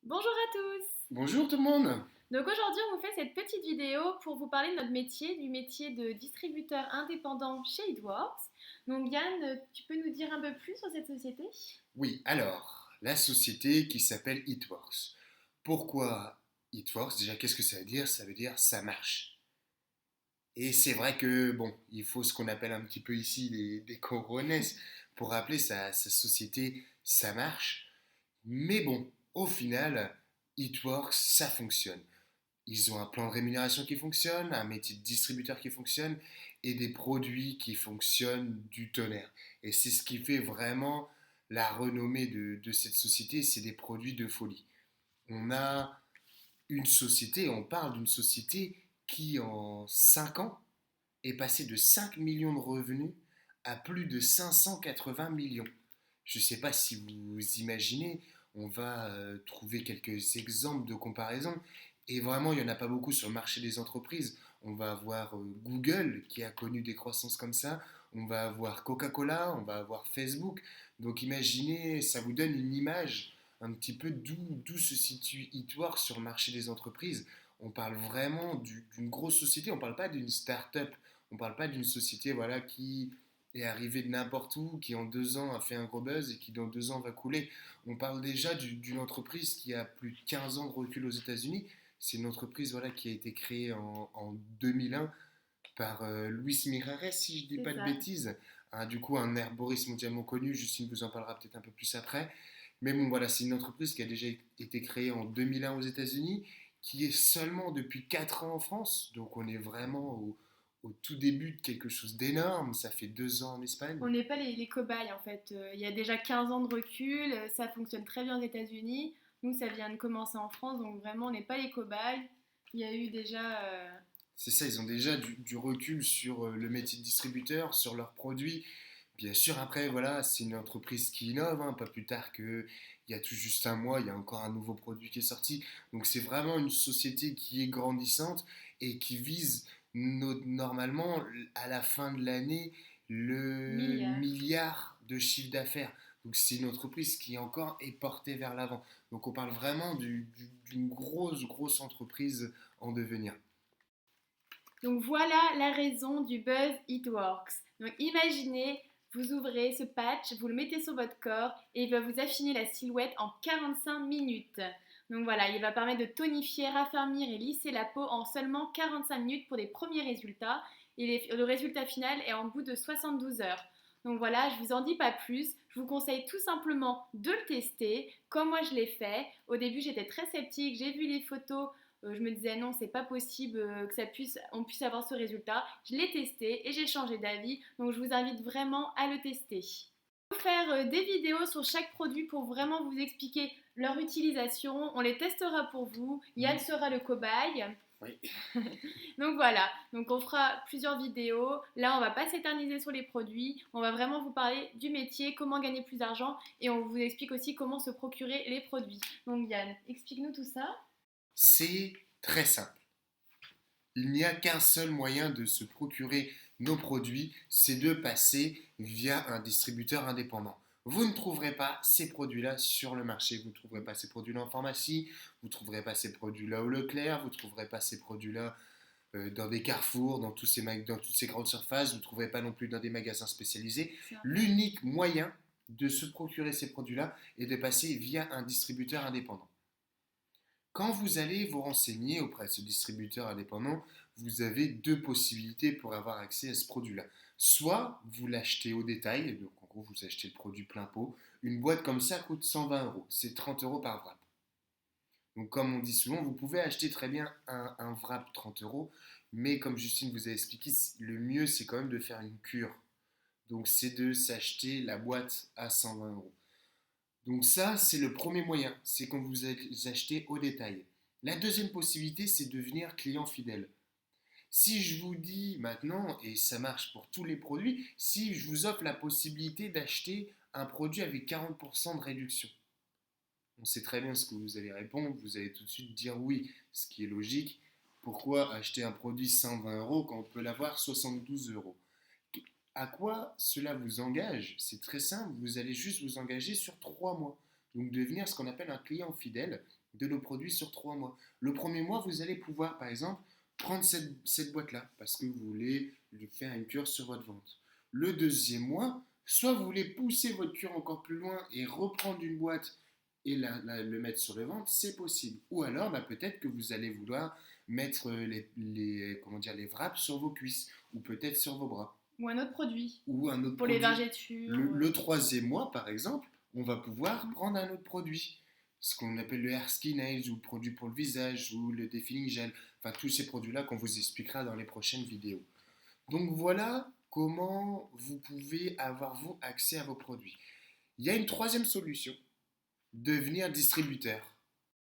Bonjour à tous! Bonjour tout le monde. Donc aujourd'hui, on vous fait cette petite vidéo pour vous parler de notre métier, du métier de distributeur indépendant chez Itworks. Donc Yann, tu peux nous dire un peu plus sur cette société? Oui, alors, la société qui s'appelle Itworks. Pourquoi Itworks? Déjà, qu'est-ce que ça veut dire? Ça veut dire ça marche. Et c'est vrai que, bon, il faut ce qu'on appelle un petit peu ici des cojones pour rappeler sa société, ça marche. Mais bon, au final, Itworks, ça fonctionne. Ils ont un plan de rémunération qui fonctionne, un métier de distributeur qui fonctionne et des produits qui fonctionnent du tonnerre. Et c'est ce qui fait vraiment la renommée de cette société, c'est des produits de folie. On a une société, on parle d'une société qui en 5 ans est passée de 5 millions de revenus à plus de 580 millions. Je ne sais pas si vous imaginez, on va trouver quelques exemples de comparaison. Et vraiment, il n'y en a pas beaucoup sur le marché des entreprises. On va avoir Google qui a connu des croissances comme ça. On va avoir Coca-Cola, on va avoir Facebook. Donc imaginez, ça vous donne une image un petit peu d'où se situe Itwar sur le marché des entreprises. On parle vraiment d'une grosse société, on ne parle pas d'une start-up, on ne parle pas d'une société voilà, qui est arrivé de n'importe où, qui en 2 ans a fait un gros buzz et qui dans 2 ans va couler. On parle déjà d'une entreprise qui a plus de 15 ans de recul aux États-Unis. C'est une entreprise voilà, qui a été créée en 2001 par Luis Mirares, si je ne dis C'est pas de ça. bêtises. Du coup, un herboriste mondialement connu. Justine vous en parlera peut-être un peu plus après. Mais bon, voilà, c'est une entreprise qui a déjà été créée en 2001 aux États-Unis, qui est seulement depuis 4 ans en France. Donc on est vraiment au tout début de quelque chose d'énorme. Ça fait 2 ans en Espagne. On n'est pas les cobayes en fait. Il y a déjà 15 ans de recul, ça fonctionne très bien aux États-Unis. Nous, ça vient de commencer en France, donc vraiment, on n'est pas les cobayes. Il y a eu déjà. C'est ça, ils ont déjà du recul sur le métier de distributeur, sur leurs produits. Bien sûr, après, voilà, c'est une entreprise qui innove, hein, pas plus tard qu'il y a tout juste un mois, il y a encore un nouveau produit qui est sorti. Donc c'est vraiment une société qui est grandissante et qui vise normalement à la fin de l'année le Milliards. milliard de chiffre d'affaires. Donc c'est une entreprise qui encore est portée vers l'avant. Donc on parle vraiment d'une grosse entreprise en devenir. Donc voilà la raison du buzz It Works. Donc imaginez, vous ouvrez ce patch, vous le mettez sur votre corps et il va vous affiner la silhouette en 45 minutes. Donc voilà, il va permettre de tonifier, raffermir et lisser la peau en seulement 45 minutes pour des premiers résultats. Et le résultat final est en bout de 72 heures. Donc voilà, je vous en dis pas plus. Je vous conseille tout simplement de le tester, comme moi je l'ai fait. Au début, j'étais très sceptique. J'ai vu les photos, je me disais non, c'est pas possible que on puisse avoir ce résultat. Je l'ai testé et j'ai changé d'avis, donc je vous invite vraiment à le tester. On va faire des vidéos sur chaque produit pour vraiment vous expliquer leur utilisation. On les testera pour vous. Yann Mm. sera le cobaye. Oui. Donc voilà, donc on fera plusieurs vidéos. Là, on va pas s'éterniser sur les produits. On va vraiment vous parler du métier, comment gagner plus d'argent et on vous explique aussi comment se procurer les produits. Donc Yann, explique-nous tout ça. C'est très simple. Il n'y a qu'un seul moyen de se procurer nos produits, c'est de passer via un distributeur indépendant. Vous ne trouverez pas ces produits-là sur le marché, vous ne trouverez pas ces produits-là en pharmacie, vous ne trouverez pas ces produits-là au Leclerc, vous ne trouverez pas ces produits-là dans des carrefours, dans toutes ces grandes surfaces, vous ne trouverez pas non plus dans des magasins spécialisés. L'unique moyen de se procurer ces produits-là est de passer via un distributeur indépendant. Quand vous allez vous renseigner auprès de ce distributeur indépendant, vous avez deux possibilités pour avoir accès à ce produit-là. Soit vous l'achetez au détail, donc en gros vous achetez le produit plein pot. Une boîte comme ça coûte 120 euros, c'est 30 euros par wrap. Donc comme on dit souvent, vous pouvez acheter très bien un wrap 30 euros, mais comme Justine vous a expliqué, le mieux c'est quand même de faire une cure. Donc c'est de s'acheter la boîte à 120 euros. Donc ça, c'est le premier moyen, c'est quand vous achetez au détail. La deuxième possibilité, c'est de devenir client fidèle. Si je vous dis maintenant, et ça marche pour tous les produits, si je vous offre la possibilité d'acheter un produit avec 40% de réduction, on sait très bien ce que vous allez répondre, vous allez tout de suite dire oui, ce qui est logique. Pourquoi acheter un produit 120 euros quand on peut l'avoir 72 euros? À quoi cela vous engage? C'est très simple, vous allez juste vous engager sur 3 mois. Donc devenir ce qu'on appelle un client fidèle. de nos produits sur 3 mois. Le premier mois, vous allez pouvoir, par exemple, prendre cette boîte-là parce que vous voulez lui faire une cure sur votre ventre. Le deuxième mois, soit vous voulez pousser votre cure encore plus loin et reprendre une boîte et le mettre sur le ventre, c'est possible. Ou alors, peut-être que vous allez vouloir mettre comment dire, les wraps sur vos cuisses ou peut-être sur vos bras. Ou un autre produit. Ou un autre pour produit. Les vergetures. Le troisième mois, par exemple, on va pouvoir prendre un autre produit. Ce qu'on appelle le Hair Skin Age ou le produit pour le visage ou le Defilling Gel. Enfin, tous ces produits-là qu'on vous expliquera dans les prochaines vidéos. Donc voilà comment vous pouvez avoir vous accès à vos produits. Il y a une troisième solution, devenir distributeur.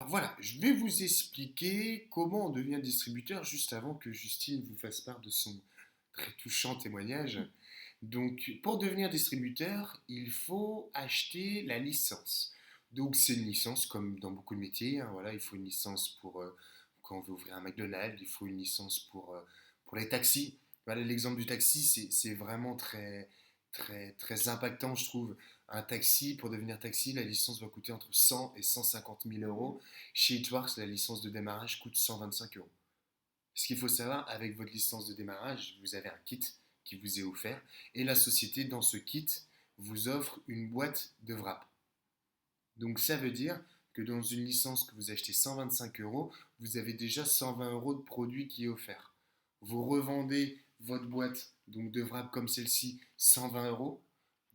Alors voilà, je vais vous expliquer comment on devient distributeur juste avant que Justine vous fasse part de son très touchant témoignage. Donc pour devenir distributeur, il faut acheter la licence. Donc c'est une licence comme dans beaucoup de métiers. Voilà, il faut une licence pour quand on veut ouvrir un McDonald's, il faut une licence pour les taxis. Voilà, l'exemple du taxi, c'est vraiment très, très, très impactant, je trouve. Un taxi, pour devenir taxi, la licence va coûter entre 100 et 150 000 euros. Chez Itworks, la licence de démarrage coûte 125 euros. Ce qu'il faut savoir, avec votre licence de démarrage, vous avez un kit qui vous est offert et la société, dans ce kit, vous offre une boîte de wrap. Donc ça veut dire que dans une licence que vous achetez 125 euros, vous avez déjà 120 euros de produit qui est offert. Vous revendez votre boîte donc de wrap comme celle-ci 120 euros,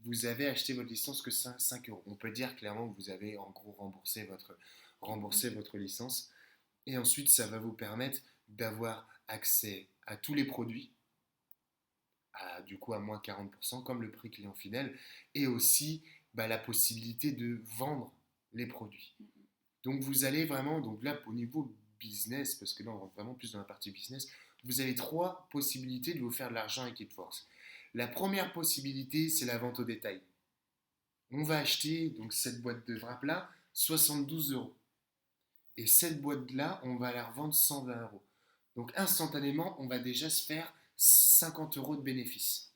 vous avez acheté votre licence que 5 euros. On peut dire clairement que vous avez en gros remboursé votre licence. Et ensuite, ça va vous permettre d'avoir accès à tous les produits, du coup à moins 40%, comme le prix client fidèle, et aussi la possibilité de vendre les produits. Donc vous allez vraiment, donc là au niveau business, parce que là on rentre vraiment plus dans la partie business, vous avez 3 possibilités de vous faire de l'argent avec Itworks. La première possibilité, c'est la vente au détail. On va acheter donc cette boîte de wrap là 72 euros. Et cette boîte-là, on va la revendre 120 euros. Donc instantanément, on va déjà se faire 50 euros de bénéfice.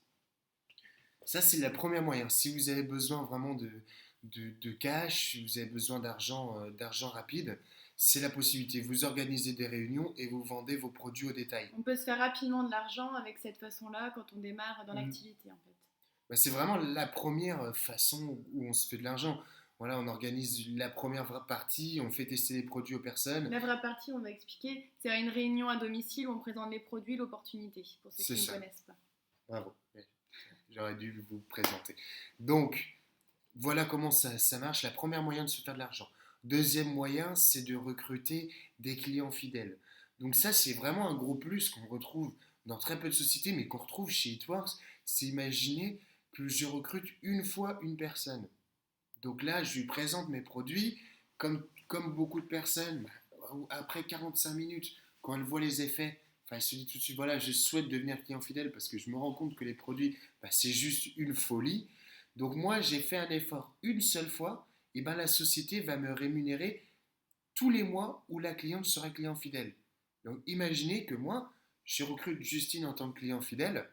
Ça, c'est le premier moyen. Si vous avez besoin vraiment de cash, si vous avez besoin d'argent rapide, c'est la possibilité. Vous organisez des réunions et vous vendez vos produits au détail. On peut se faire rapidement de l'argent avec cette façon-là quand on démarre dans l'activité, en fait. C'est vraiment la première façon où on se fait de l'argent. Voilà, on organise la première partie, on fait tester les produits aux personnes. La vraie partie, on va expliquer, c'est une réunion à domicile où on présente les produits, l'opportunité, pour ceux qui ne connaissent pas. Bravo, j'aurais dû vous présenter. Donc, voilà comment ça marche. La première moyen de se faire de l'argent. Deuxième moyen, c'est de recruter des clients fidèles. Donc ça, c'est vraiment un gros plus qu'on retrouve dans très peu de sociétés, mais qu'on retrouve chez Itworks. C'est imaginer que je recrute une fois une personne. Donc là, je lui présente mes produits, comme beaucoup de personnes, après 45 minutes, quand elle voit les effets, elle se dit tout de suite, voilà, je souhaite devenir client fidèle parce que je me rends compte que les produits, c'est juste une folie. Donc moi, j'ai fait un effort une seule fois, et la société va me rémunérer tous les mois où la cliente sera client fidèle. Donc imaginez que moi, je recrute Justine en tant que client fidèle,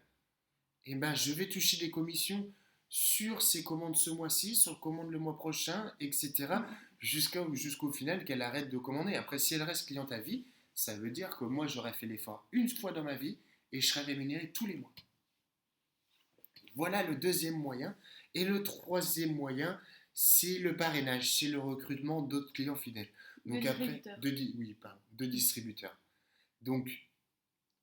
et je vais toucher des commissions sur ses commandes ce mois-ci, sur les commandes le mois prochain, etc. Jusqu'au final qu'elle arrête de commander. Après, si elle reste cliente à vie, ça veut dire que moi, j'aurais fait l'effort une fois dans ma vie et je serais rémunéré tous les mois. Voilà le deuxième moyen. Et le troisième moyen, c'est le parrainage, c'est le recrutement d'autres clients fidèles. Donc de distributeurs. Donc,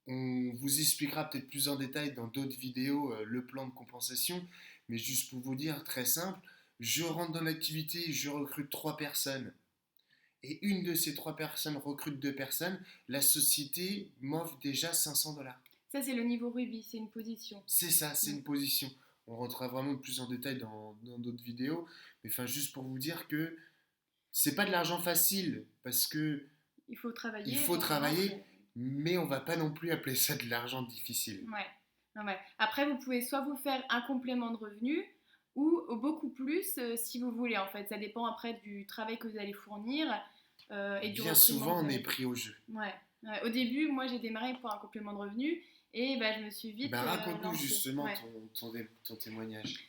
on vous expliquera peut-être plus en détail dans d'autres vidéos le plan de compensation, mais juste pour vous dire, très simple, je rentre dans l'activité, je recrute 3 personnes, et une de ces 3 personnes recrute 2 personnes, la société m'offre déjà 500 $. Ça, c'est le niveau rubis, c'est une position. C'est ça, c'est une position. On rentrera vraiment plus en détail dans d'autres vidéos, mais juste pour vous dire que c'est pas de l'argent facile, parce que il faut travailler. Mais on va pas non plus appeler ça de l'argent difficile. Ouais. Après, vous pouvez soit vous faire un complément de revenu ou beaucoup plus si vous voulez. En fait, ça dépend après du travail que vous allez fournir et du recrutement. Bien souvent, on est pris au jeu. Ouais. Au début, moi, j'ai démarré pour un complément de revenu et je me suis vite. Raconte-nous justement ton témoignage.